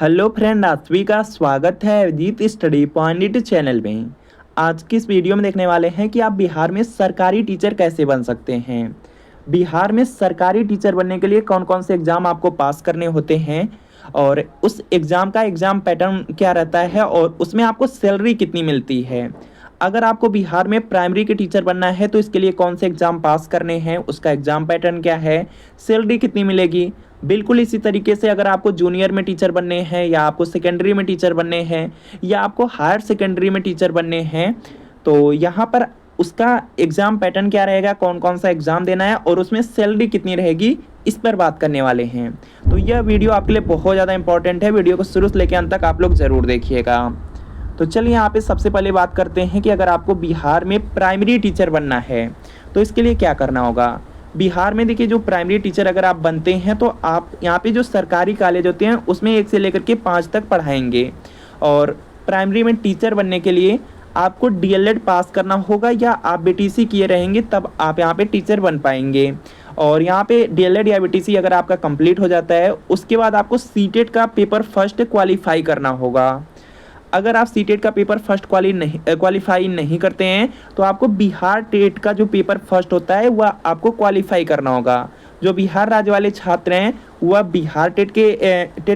Hello friend, आप सभी का स्वागत है अभिजीत स्टडी पॉइंट चैनल में। आज की इस वीडियो में देखने वाले हैं कि आप बिहार में सरकारी टीचर कैसे बन सकते हैं। बिहार में सरकारी टीचर बनने के लिए कौन कौन से एग्ज़ाम आपको पास करने होते हैं और उस एग्ज़ाम का एग्ज़ाम पैटर्न क्या रहता है और उसमें आपको सैलरी कितनी मिलती है। अगर आपको बिहार में प्राइमरी के टीचर बनना है तो इसके लिए कौन से एग्ज़ाम पास करने हैं, उसका एग्ज़ाम पैटर्न क्या है, सैलरी कितनी मिलेगी। बिल्कुल इसी तरीके से अगर आपको जूनियर में टीचर बनने हैं या आपको सेकेंडरी में टीचर बनने हैं या आपको हायर सेकेंडरी में टीचर बनने हैं तो यहाँ पर उसका एग्ज़ाम पैटर्न क्या रहेगा, कौन कौन सा एग्ज़ाम देना है और उसमें सैलरी कितनी रहेगी, इस पर बात करने वाले हैं। तो यह वीडियो आपके लिए बहुत ज़्यादा इंपॉर्टेंट है। वीडियो को शुरू से लेकर अंत तक आप लोग ज़रूर देखिएगा। तो चलिए यहाँ पे सबसे पहले बात करते हैं कि अगर आपको बिहार में प्राइमरी टीचर बनना है तो इसके लिए क्या करना होगा। बिहार में देखिए, जो प्राइमरी टीचर अगर आप बनते हैं तो आप यहाँ पे जो सरकारी कॉलेज होते हैं उसमें 1 से लेकर के 5 तक पढ़ाएंगे। और प्राइमरी में टीचर बनने के लिए आपको डीएलएड पास करना होगा या आप बीटीसी किए रहेंगे तब आप यहाँ पे टीचर बन पाएंगे। और यहाँ पे डीएलएड या बीटीसी अगर आपका कंप्लीट हो जाता है उसके बाद आपको सीटेट का पेपर फर्स्ट क्वालिफाई करना होगा। अगर आप सीटेट का पेपर फर्स्ट क्वालिफाई नहीं करते हैं तो आपको बिहार टेट का जो पेपर फर्स्ट होता है वह आपको क्वालिफाई करना होगा। जो बिहार राज्य वाले छात्र हैं वह बिहार टेट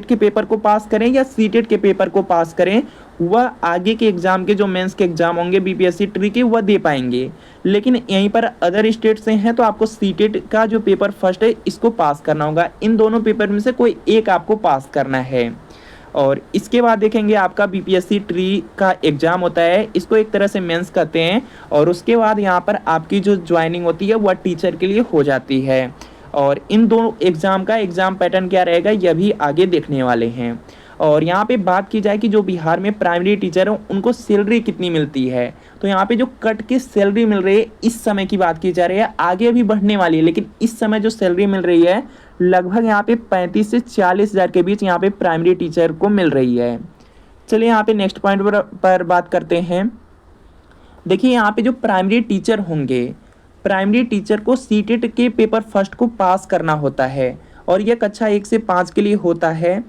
के पेपर को पास करें या सीटेट के पेपर को पास करें, वह आगे के एग्ज़ाम के जो मेंस के एग्ज़ाम होंगे बीपीएससी ट्री के वह दे पाएंगे। लेकिन यहीं पर अदर स्टेट से हैं तो आपको सीटेट का जो पेपर फर्स्ट है इसको पास करना होगा। इन दोनों पेपर में से कोई एक आपको पास करना है। और इसके बाद देखेंगे आपका बीपीएससी ट्री का एग्ज़ाम होता है, इसको एक तरह से मेंस कहते हैं। और उसके बाद यहाँ पर आपकी जो ज्वाइनिंग होती है वह टीचर के लिए हो जाती है। और इन दोनों एग्ज़ाम का एग्ज़ाम पैटर्न क्या रहेगा यह भी आगे देखने वाले हैं। और यहाँ पे बात की जाए कि जो बिहार में प्राइमरी टीचर हैं उनको सैलरी कितनी मिलती है, तो यहाँ पे जो कट की सैलरी मिल रही है इस समय की बात की जा रही है, आगे भी बढ़ने वाली है, लेकिन इस समय जो सैलरी मिल रही है लगभग यहाँ पे 35 से 40 हज़ार के बीच यहाँ पे प्राइमरी टीचर को मिल रही है। चलिए यहाँ पे नेक्स्ट पॉइंट पर बात करते हैं। देखिए यहाँ पे जो प्राइमरी टीचर होंगे, प्राइमरी टीचर को सीटेट के पेपर फर्स्ट को पास करना होता है और यह कक्षा 1 से 5 के लिए होता है।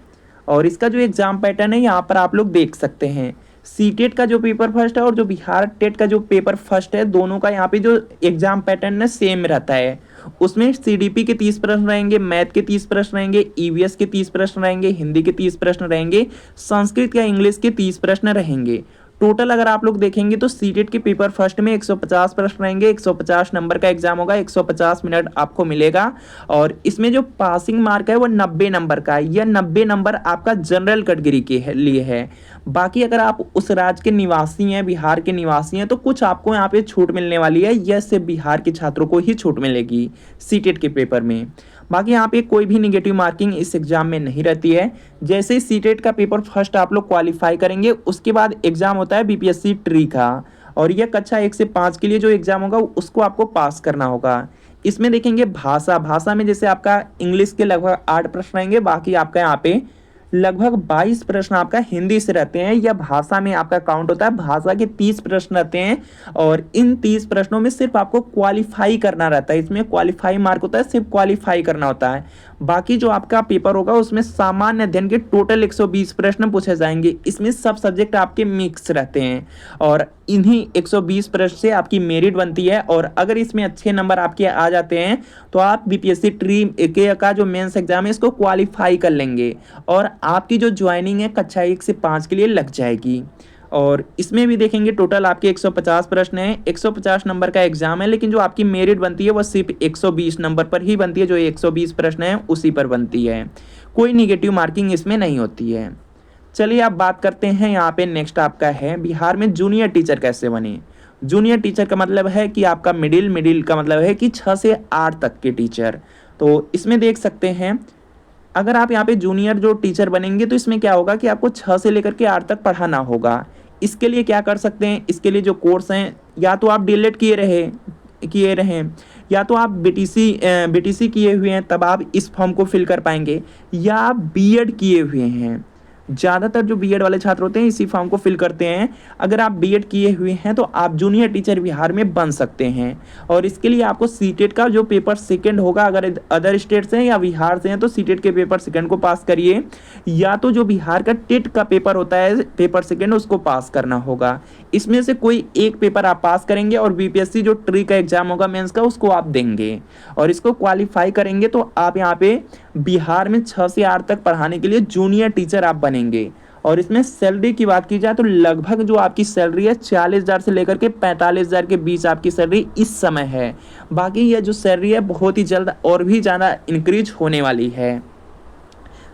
और इसका जो एग्ज़ाम पैटर्न है यहाँ पर आप लोग देख सकते हैं। सीटेट का जो पेपर फर्स्ट है और जो बिहार टेट का जो पेपर फर्स्ट है दोनों का यहाँ पे जो एग्ज़ाम पैटर्न है सेम रहता है। उसमें सीडीपी के 30 प्रश्न रहेंगे, मैथ के 30 प्रश्न रहेंगे, ईवीएस के 30 प्रश्न रहेंगे, हिंदी के 30 प्रश्न रहेंगे, संस्कृत या इंग्लिश के 30 प्रश्न रहेंगे। टोटल अगर आप लोग देखेंगे तो सीटेट के पेपर फर्स्ट में 150 प्रश्न रहेंगे, 150 नंबर का एग्जाम होगा, 150 मिनट आपको मिलेगा। और इसमें जो पासिंग मार्क है वो 90 नंबर का है। यह 90 नंबर आपका जनरल कैटेगरी के लिए है। बाकी अगर आप उस राज्य के निवासी हैं, बिहार के निवासी हैं, तो कुछ आपको यहाँ पे छूट मिलने वाली है। यह सिर्फ बिहार के छात्रों को ही छूट मिलेगी सीटेट के पेपर में। बाकी यहाँ पे कोई भी निगेटिव मार्किंग इस एग्जाम में नहीं रहती है। जैसे ही सीटेट का पेपर फर्स्ट आप लोग क्वालिफाई करेंगे उसके बाद एग्जाम होता है बीपीएससी ट्री का, और यह कक्षा 1 से 5 के लिए जो एग्जाम होगा उसको आपको पास करना होगा। इसमें देखेंगे भाषा में जैसे आपका इंग्लिश के लगभग 8 प्रश्न रहेंगे, बाकी आपका यहाँ पे लगभग 22 प्रश्न आपका हिंदी से रहते हैं। यह भाषा में आपका काउंट होता है। भाषा के 30 प्रश्न रहते हैं और इन 30 प्रश्नों में सिर्फ आपको क्वालिफाई करना रहता है। इसमें क्वालिफाई मार्क होता है, सिर्फ क्वालिफाई करना होता है। बाकी जो आपका पेपर होगा उसमें सामान्य अध्ययन के टोटल 120 प्रश्न पूछे जाएंगे। इसमें सब सब्जेक्ट आपके मिक्स रहते हैं और इन्हीं 120 प्रश्न से आपकी मेरिट बनती है। और अगर इसमें अच्छे नंबर आपके आ जाते हैं तो आप बीपीएससी ट्री के का जो मेंस एग्जाम है इसको क्वालिफाई कर लेंगे और आपकी जो ज्वाइनिंग है कक्षा 1 से 5 के लिए लग जाएगी। और इसमें भी देखेंगे टोटल आपके 150 प्रश्न हैं, 150 नंबर का एग्जाम है, लेकिन जो आपकी मेरिट बनती है वह सिर्फ 120 नंबर पर ही बनती है। जो 120 प्रश्न है उसी पर बनती है, कोई निगेटिव मार्किंग इसमें नहीं होती है। चलिए आप बात करते हैं यहाँ पे नेक्स्ट आपका है बिहार में जूनियर टीचर कैसे बने। जूनियर टीचर का मतलब है कि आपका मिडिल का मतलब है कि 6 से 8 तक के टीचर। तो इसमें देख सकते हैं अगर आप यहाँ पे जूनियर जो टीचर बनेंगे तो इसमें क्या होगा कि आपको 6 से लेकर के 8 तक पढ़ाना होगा। इसके लिए क्या कर सकते हैं, इसके लिए जो कोर्स हैं या तो आप डीएलएड किए रहें या तो आप बीटीसी किए हुए हैं तब आप इस फॉर्म को फिल कर पाएंगे, या आप बीएड किए हुए हैं ज़्यादातर जो बीएड वाले छात्र होते हैं इसी फॉर्म को फिल करते हैं। अगर आप बीएड किए हुए हैं तो आप जूनियर टीचर बिहार में बन सकते हैं। और इसके लिए आपको सीटेट का जो पेपर सेकंड होगा, अगर अदर स्टेट से हैं या बिहार से हैं तो सीटेट के पेपर सेकंड को पास करिए, या तो जो बिहार का टेट का पेपर होता है पेपर सेकंड उसको पास करना होगा। इसमें से कोई एक पेपर आप पास करेंगे और बीपीएससी जो ट्री का एग्जाम होगा मेंस का उसको आप देंगे और इसको क्वालिफाई करेंगे तो आप यहाँ पे बिहार में 6 से 8 तक पढ़ाने के लिए जूनियर टीचर आप बनेंगे। और इसमें सैलरी की बात की जाए तो लगभग जो आपकी सैलरी है 40,000 से लेकर के 45,000 के बीच आपकी सैलरी इस समय है। बाकी यह जो सैलरी है बहुत ही जल्द और भी ज़्यादा इंक्रीज होने वाली है।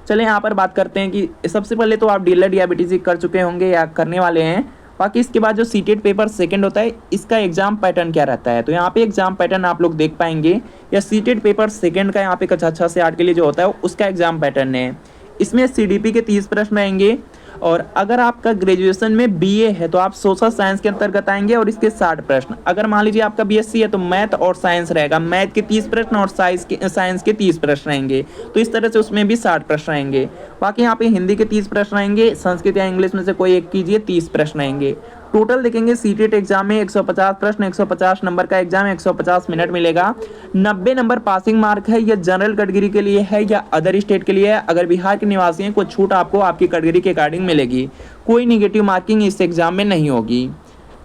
चलिए यहाँ पर बात करते हैं कि सबसे पहले तो आप डीएलएड या बीटीसी कर चुके होंगे या करने वाले हैं। बाकी इसके बाद जो सीटेट पेपर सेकंड होता है इसका एग्जाम पैटर्न क्या रहता है, तो यहाँ पे एग्जाम पैटर्न आप लोग देख पाएंगे। या सीटेट पेपर सेकंड का यहाँ पे कक्षा 6 से 8 के लिए जो होता है उसका एग्जाम पैटर्न है। इसमें सीडीपी के 30 प्रश्न रहेंगे और अगर आपका ग्रेजुएशन में बीए है तो आप सोशल साइंस के अंतर्गत आएंगे और इसके 60 प्रश्न। अगर मान लीजिए आपका बीएससी है तो मैथ और साइंस रहेगा, मैथ के 30 प्रश्न और साइंस के 30 प्रश्न रहेंगे, तो इस तरह से उसमें भी 60 प्रश्न रहेंगे। बाकी यहाँ पे हिंदी के 30 प्रश्न रहेंगे, संस्कृत या इंग्लिश में से कोई एक कीजिए, 30 प्रश्न रहेंगे। टोटल देखेंगे सीटेट एग्जाम में 150 प्रश्न, 150 नंबर का एग्जाम, 150 मिनट मिलेगा। 90 नंबर पासिंग मार्क है। यह जनरल कैटेगरी के लिए है या अदर स्टेट के लिए है। अगर बिहार के निवासी हैं कुछ छूट आपको आपकी कैटेगरी के अकॉर्डिंग मिलेगी, कोई निगेटिव मार्किंग इस एग्जाम में नहीं होगी।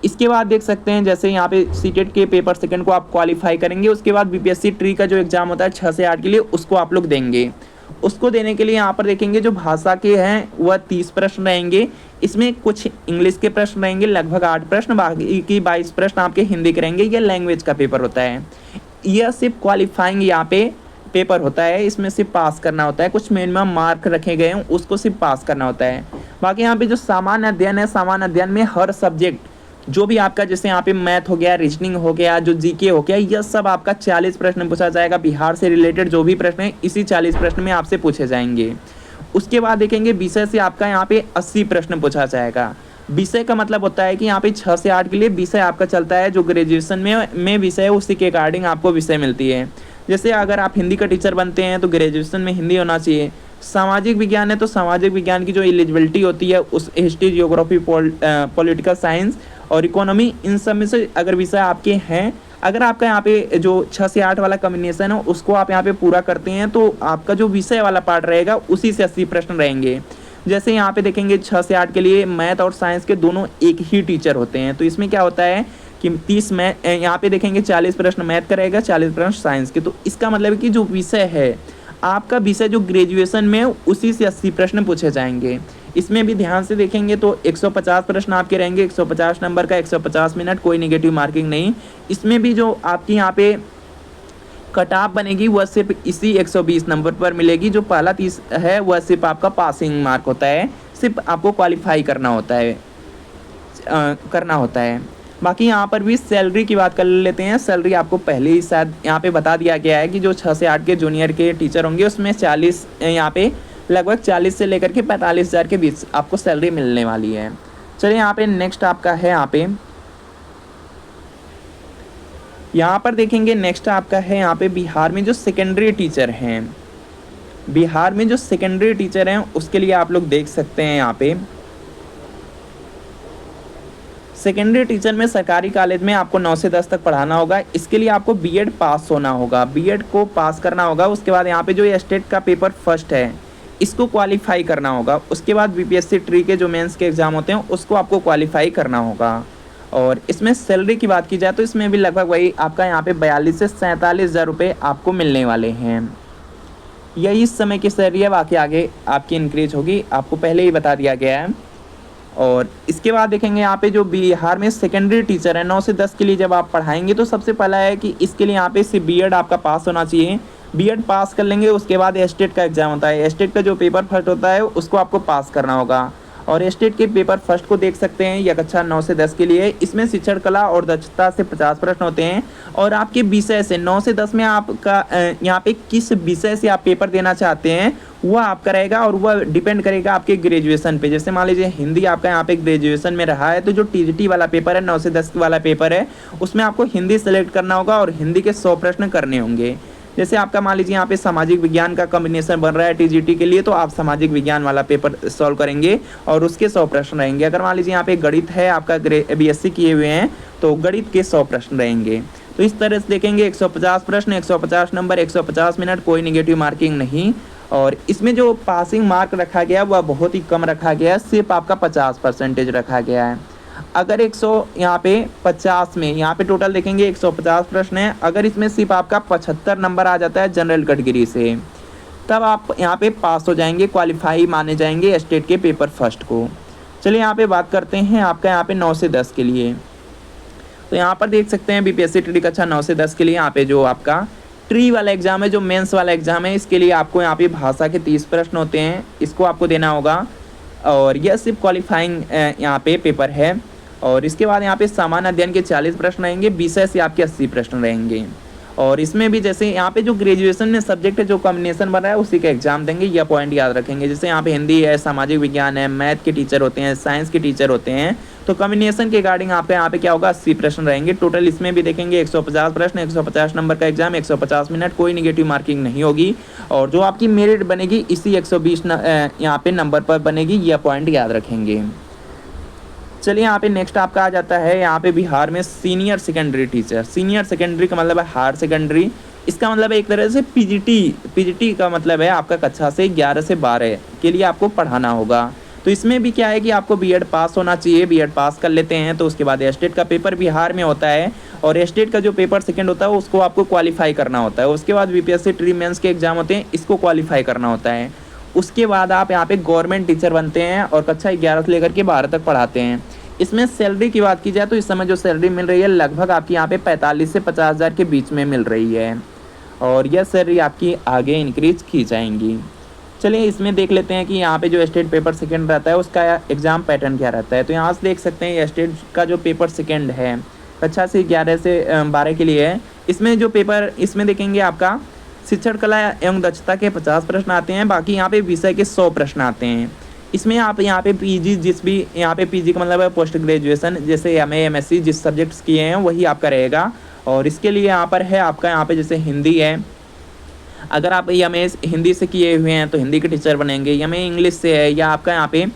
इसके बाद देख सकते हैं जैसे यहाँ पे सीटेट के पेपर सेकंड को आप क्वालिफाई करेंगे, उसके बाद बीपीएससी ट्री का जो एग्जाम होता है 6 से 8 के लिए उसको आप लोग देंगे। उसको देने के लिए यहाँ पर देखेंगे जो भाषा के हैं वह 30 प्रश्न रहेंगे। इसमें कुछ इंग्लिश के प्रश्न रहेंगे लगभग 8 प्रश्न, बाकी की 22 प्रश्न आपके हिंदी के रहेंगे। यह लैंग्वेज का पेपर होता है। यह सिर्फ क्वालिफाइंग यहाँ पे पेपर होता है, इसमें सिर्फ पास करना होता है। कुछ मिनिमम मार्क रखे गए हैं उसको सिर्फ पास करना होता है। बाकी यहाँ पे जो सामान्य अध्ययन है, सामान्य अध्ययन में हर सब्जेक्ट जो भी आपका जैसे यहाँ पे मैथ हो गया, रीजनिंग हो गया, जो जीके हो गया, यह सब आपका 40 प्रश्न पूछा जाएगा। बिहार से रिलेटेड जो भी प्रश्न है इसी 40 प्रश्न में आपसे पूछे जाएंगे। उसके बाद देखेंगे विषय से आपका यहाँ पे 80 प्रश्न पूछा जाएगा। विषय का मतलब होता है कि यहाँ पे 6 से 8 के लिए विषय आपका चलता है, जो ग्रेजुएशन में विषय है उसी के अकॉर्डिंग आपको विषय मिलती है। जैसे अगर आप हिंदी का टीचर बनते हैं तो ग्रेजुएशन में हिंदी होना चाहिए। सामाजिक विज्ञान है तो सामाजिक विज्ञान की जो एलिजिबिलिटी होती है उस हिस्ट्री, जियोग्राफी, पॉलिटिकल साइंस और इकोनॉमी, इन सब में से अगर विषय आपके हैं, अगर आपका यहाँ पे जो 6 से 8 वाला कॉम्बिनेशन है उसको आप यहाँ पे पूरा करते हैं तो आपका जो विषय वाला पार्ट रहेगा उसी से 80 प्रश्न रहेंगे। जैसे यहाँ पे देखेंगे 6 से 8 के लिए मैथ और साइंस के दोनों एक ही टीचर होते हैं, तो इसमें क्या होता है कि 30 मैथ, यहाँ पे देखेंगे 40 प्रश्न मैथ का रहेगा, 40 प्रश्न साइंस के। तो इसका मतलब है कि जो विषय है आपका विषय जो ग्रेजुएशन में उसी से 80 प्रश्न पूछे जाएंगे। इसमें भी ध्यान से देखेंगे तो 150 प्रश्न आपके रहेंगे, 150 नंबर का, 150 मिनट, कोई नेगेटिव मार्किंग नहीं। इसमें भी जो आपकी यहाँ पे कट ऑफ बनेगी वह सिर्फ इसी 120 नंबर पर मिलेगी। जो पहला 30 है वह सिर्फ आपका पासिंग मार्क होता है, सिर्फ आपको क्वालिफाई करना होता है। बाकी यहाँ पर भी सैलरी की बात कर लेते हैं। सैलरी आपको पहले ही शायद यहाँ पे बता दिया गया है कि जो 6 से 8 के जूनियर के टीचर होंगे उसमें 40 यहाँ पे लगभग 40 से लेकर के 45,000 के बीच आपको सैलरी मिलने वाली है। चलिए यहाँ पे नेक्स्ट आपका है यहाँ पर देखेंगे नेक्स्ट आपका है यहाँ पे बिहार में जो सेकेंडरी टीचर हैं, बिहार में जो सेकेंडरी टीचर हैं उसके लिए आप लोग देख सकते हैं यहाँ पे सेकेंडरी टीचर में सरकारी कॉलेज में आपको 9 से 10 तक पढ़ाना होगा। इसके लिए आपको बीएड पास होना होगा, बीएड को पास करना होगा। उसके बाद यहाँ पे जो स्टेट का पेपर फर्स्ट है इसको क्वालिफाई करना होगा। उसके बाद बीपीएससी ट्री के जो मेंस के एग्जाम होते हैं उसको आपको क्वालिफाई करना होगा। और इसमें सैलरी की बात की जाए तो इसमें भी लगभग वही आपका यहाँ पे 42 से 47,000 रुपये आपको मिलने वाले हैं। यही इस समय की सैलरी है, बाकी आगे आपकी इंक्रीज होगी, आपको पहले ही बता दिया गया है। और इसके बाद देखेंगे यहाँ पे जो बिहार में सेकेंडरी टीचर है 9 से 10 के लिए जब आप पढ़ाएंगे तो सबसे पहला है कि इसके लिए यहाँ पे सिर्फ बीएड आपका पास होना चाहिए। बीएड पास कर लेंगे उसके बाद स्टेट का एग्जाम होता है, स्टेट का जो पेपर फर्स्ट होता है उसको आपको पास करना होगा। और स्टेट के पेपर फर्स्ट को देख सकते हैं, यह कक्षा 9 से 10 के लिए। इसमें शिक्षण कला और दक्षता से 50 प्रश्न होते हैं और आपके विषय से 9 से 10 में आपका यहाँ पे किस विषय से आप पेपर देना चाहते हैं वह आपका रहेगा और वह डिपेंड करेगा आपके ग्रेजुएशन पे। जैसे मान लीजिए हिंदी आपका यहाँ पे ग्रेजुएशन में रहा है तो जो टीजीटी वाला पेपर है 9 से 10 वाला पेपर है उसमें आपको हिंदी सेलेक्ट करना होगा और हिंदी के 100 प्रश्न करने होंगे। जैसे आपका मान लीजिए यहाँ पे सामाजिक विज्ञान का कॉम्बिनेशन बन रहा है टीजीटी के लिए, तो आप सामाजिक विज्ञान वाला पेपर सॉल्व करेंगे और उसके 100 प्रश्न रहेंगे। अगर मान लीजिए यहाँ पे गणित है, आपका बीएससी किए हुए हैं, तो गणित के 100 प्रश्न रहेंगे। तो इस तरह से देखेंगे 150 प्रश्न, 150 नंबर, 150 मिनट, कोई निगेटिव मार्किंग नहीं। और इसमें जो पासिंग मार्क रखा गया वह बहुत ही कम रखा गया है, सिर्फ आपका 50% रखा गया है। अगर 100 यहाँ पे 50 में यहाँ पे टोटल देखेंगे 150 प्रश्न है, अगर इसमें सिर्फ आपका 75 नंबर आ जाता है जनरल कैटेगरी से, तब आप यहाँ पे पास हो जाएंगे, क्वालिफाई माने जाएंगे स्टेट के पेपर फर्स्ट को। चलिए यहाँ पे बात करते हैं आपका यहाँ पे 9 से 10 के लिए। तो यहाँ पर देख सकते हैं बीपीएससी ट्री कक्षा 9 से 10 के लिए यहाँ पे जो आपका ट्री वाला एग्जाम है, जो मेंस वाला एग्जाम है, इसके लिए आपको यहाँ पे भाषा के 30 प्रश्न होते हैं, इसको आपको देना होगा। और यह सिर्फ क्वालिफाइंग यहाँ पे पेपर है। और इसके बाद यहाँ पे सामान्य अध्ययन के 40 प्रश्न रहेंगे, विषय से आपके 80 प्रश्न रहेंगे। और इसमें भी जैसे यहाँ पे जो ग्रेजुएशन में सब्जेक्ट जो कॉम्बिनेशन बन रहा है उसी का एग्जाम देंगे, यह पॉइंट याद रखेंगे। जैसे यहाँ पे हिंदी है, सामाजिक विज्ञान है, मैथ के टीचर होते हैं, साइंस के टीचर होते हैं, तो कॉम्बिनेशन के रिगार्डिंग आपके यहाँ पे क्या होगा 80 प्रश्न रहेंगे टोटल। इसमें भी देखेंगे 150 प्रश्न, 150 नंबर का एग्जाम, 150 मिनट, कोई निगेटिव मार्किंग नहीं होगी। और जो आपकी मेरिट बनेगी इसी 120 यहाँ पे नंबर पर बनेगी, यह पॉइंट याद रखेंगे। चलिए यहाँ पे नेक्स्ट आपका आ जाता है यहाँ पे बिहार में senior secondary teacher. Senior secondary का मतलब है हायर सेकेंडरी, इसका मतलब है एक तरह से पीजीटी का मतलब है आपका कक्षा से 11 से 12 के लिए आपको पढ़ाना होगा। तो इसमें भी क्या है कि आपको बीएड पास होना चाहिए, बीएड पास कर लेते हैं तो उसके बाद स्टेट का पेपर बिहार में होता है, और स्टेट का जो पेपर सेकंड होता है उसको आपको क्वालिफाई करना होता है। उसके बाद बीपीएससी ट्री मेंस के एग्जाम होते हैं, इसको क्वालिफाई करना होता है। उसके बाद आप यहाँ पे गवर्नमेंट टीचर बनते हैं और कक्षा 11 से लेकर के 12 तक पढ़ाते हैं। इसमें सैलरी की बात की जाए तो इस समय जो सैलरी मिल रही है लगभग आपकी यहाँ पे 45 से 50 हज़ार के बीच में मिल रही है, और यह सैलरी आपकी आगे इंक्रीज की जाएंगी। चलिए इसमें देख लेते हैं कि यहाँ पे जो स्टेट पेपर सेकंड रहता है उसका एग्ज़ाम पैटर्न क्या रहता है। तो यहाँ से देख सकते हैं स्टेट का जो पेपर सेकंड है कक्षा से 11 से 12 के लिए है। इसमें जो पेपर इसमें देखेंगे आपका शिक्षण कला एवं दक्षता के 50 प्रश्न आते हैं, बाकी यहाँ पे विषय के 100 प्रश्न आते हैं। इसमें आप यहाँ पे पीजी जिस भी यहाँ पे पीजी का मतलब है पोस्ट ग्रेजुएशन, जैसे एमए एमएससी जिस सब्जेक्ट्स किए हैं वही आपका रहेगा। और इसके लिए यहाँ पर है आपका यहाँ पे जैसे हिंदी है, अगर आप एमए हिंदी से किए हुए हैं तो हिंदी के टीचर बनेंगे, एमए इंग्लिश से है, या आपका यहाँ पे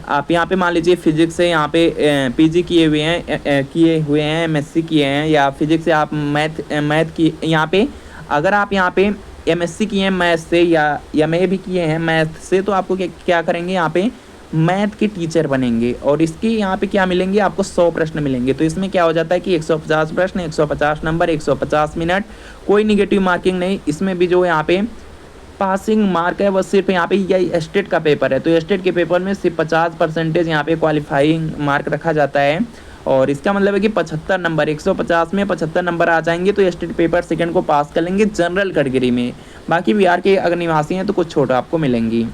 आप यहाँ पे मान लीजिए फिजिक्स से यहाँ पे पीजी किए हुए हैं एमएससी किए हैं, या फिजिक्स से आप मैथ की यहाँ पे अगर आप यहाँ पे एमएससी किए हैं मैथ से या एमए भी किए हैं मैथ से, तो आपको क्या करेंगे यहाँ पे मैथ के टीचर बनेंगे। और इसके यहाँ पे क्या मिलेंगे आपको 100 प्रश्न मिलेंगे। तो इसमें क्या हो जाता है कि 150 प्रश्न, 150 नंबर, 150 मिनट, कोई निगेटिव मार्किंग नहीं। इसमें भी जो यहाँ पे पासिंग मार्क है वह सिर्फ यहाँ पे यह स्टेट का पेपर है, तो स्टेट के पेपर में सिर्फ 50% यहाँ पे क्वालिफाइंग मार्क रखा जाता है। और इसका मतलब है कि 75 नंबर 150 में 75 नंबर आ जाएंगे तो स्टेट पेपर सेकंड को पास कर लेंगे जनरल कैटेगरी में। बाकी बिहार के अगर निवासी हैं तो कुछ छूट आपको मिलेंगी।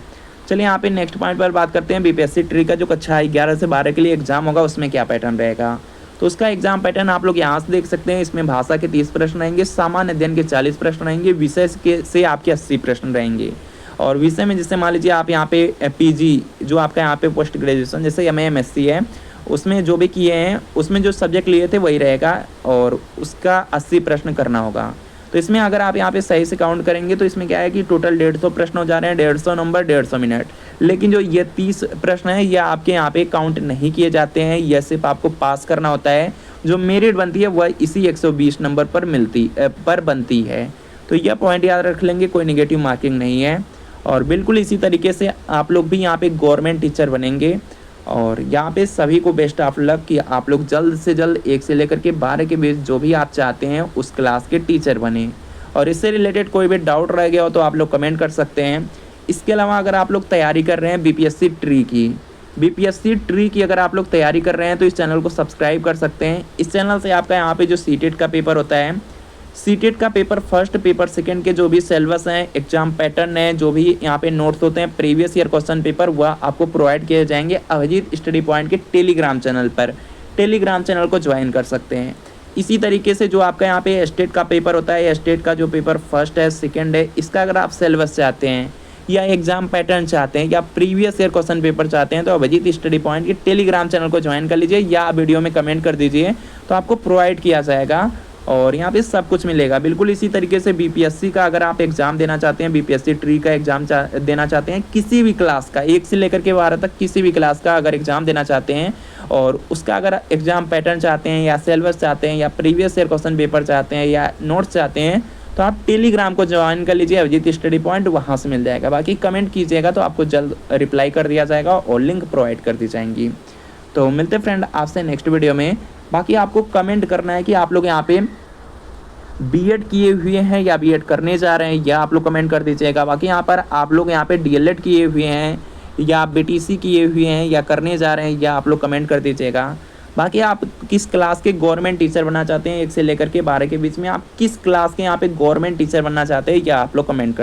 चलिए यहाँ पे नेक्स्ट पॉइंट पर बात करते हैं बीपीएससी ट्री का जो कक्षा 11 से 12 के लिए एग्जाम होगा उसमें क्या पैटर्न रहेगा। तो उसका एग्जाम पैटर्न आप लोग यहाँ से देख सकते हैं। इसमें भाषा के 30 प्रश्न रहेंगे, सामान्य अध्ययन के 40 प्रश्न रहेंगे, विषय से आपके 80 प्रश्न रहेंगे। और विषय में जैसे मान लीजिए आप यहाँ पे पीजी जो आपका यहाँ पे पोस्ट ग्रेजुएशन जैसे एमए एमएससी है उसमें जो भी किए हैं उसमें जो सब्जेक्ट लिए थे वही रहेगा और उसका 80 प्रश्न करना होगा। तो इसमें अगर आप यहाँ पे सही से काउंट करेंगे तो इसमें क्या है कि टोटल 150 प्रश्न हो जा रहे हैं, 150 नंबर 150 मिनट। लेकिन जो ये 30 प्रश्न है ये आपके यहाँ पे काउंट नहीं किए जाते हैं, यह सिर्फ आपको पास करना होता है। जो मेरिट बनती है वह इसी 120 नंबर पर बनती है। तो यह पॉइंट याद रख लेंगे, कोई निगेटिव मार्किंग नहीं है। और बिल्कुल इसी तरीके से आप लोग भी यहाँ पे गवर्नमेंट टीचर बनेंगे। और यहाँ पे सभी को बेस्ट ऑफ लक कि आप लोग जल्द से जल्द 1 से लेकर के 12 के बीच जो भी आप चाहते हैं उस क्लास के टीचर बने। और इससे रिलेटेड कोई भी डाउट रह गया हो तो आप लोग कमेंट कर सकते हैं। इसके अलावा अगर आप लोग तैयारी कर रहे हैं बीपीएससी ट्री की अगर आप लोग तैयारी कर रहे हैं तो इस चैनल को सब्सक्राइब कर सकते हैं। इस चैनल से आपका यहाँ पे जो सीटेट का पेपर होता है, सीटेट का पेपर फर्स्ट पेपर सेकंड के जो भी सिलेबस हैं, एग्जाम पैटर्न है, जो भी यहाँ पे नोट्स होते हैं, प्रीवियस ईयर क्वेश्चन पेपर, वह आपको प्रोवाइड किए जाएंगे अभिजीत स्टडी पॉइंट के टेलीग्राम चैनल पर। टेलीग्राम चैनल को ज्वाइन कर सकते हैं। इसी तरीके से जो आपका यहाँ पे स्टेट का पेपर होता है, स्टेट का जो पेपर फर्स्ट है सेकेंड है, इसका अगर आप सिलेबस चाहते हैं या एग्जाम पैटर्न चाहते हैं या प्रीवियस ईयर क्वेश्चन पेपर चाहते हैं तो अभिजीत स्टडी पॉइंट के टेलीग्राम चैनल को ज्वाइन कर लीजिए या वीडियो में कमेंट कर दीजिए तो आपको प्रोवाइड किया जाएगा। और यहाँ पे सब कुछ मिलेगा। बिल्कुल इसी तरीके से बीपीएससी का अगर आप एग्ज़ाम देना चाहते हैं, बीपीएससी ट्री का एग्ज़ाम देना चाहते हैं, किसी भी क्लास का 1 से लेकर के 12 तक किसी भी क्लास का अगर एग्ज़ाम देना चाहते हैं और उसका अगर एग्ज़ाम पैटर्न चाहते हैं या सिलेबस चाहते हैं या प्रीवियस ईयर क्वेश्चन पेपर चाहते हैं या नोट्स चाहते हैं, तो आप टेलीग्राम को ज्वाइन कर लीजिए, अभिजीत स्टडी पॉइंट, वहाँ से मिल जाएगा। बाकी कमेंट कीजिएगा तो आपको जल्द रिप्लाई कर दिया जाएगा और लिंक प्रोवाइड कर दी जाएंगी। तो मिलते फ्रेंड आपसे नेक्स्ट वीडियो में। बाकी आपको कमेंट करना है कि आप लोग यहाँ पे बीएड किए हुए हैं या बीएड करने जा रहे हैं, या आप लोग कमेंट कर दीजिएगा। बाकी यहाँ पर आप लोग यहाँ पे डीएलएड किए हुए हैं या बीटीसी किए हुए हैं या करने जा रहे हैं, या आप लोग कमेंट कर दीजिएगा। बाकी आप किस क्लास के गवर्नमेंट टीचर बनना चाहते हैं, 1 से लेकर के 12 के बीच में आप किस क्लास के यहाँ पे गवर्नमेंट टीचर बनना चाहते हैं, या आप लोग कमेंट कर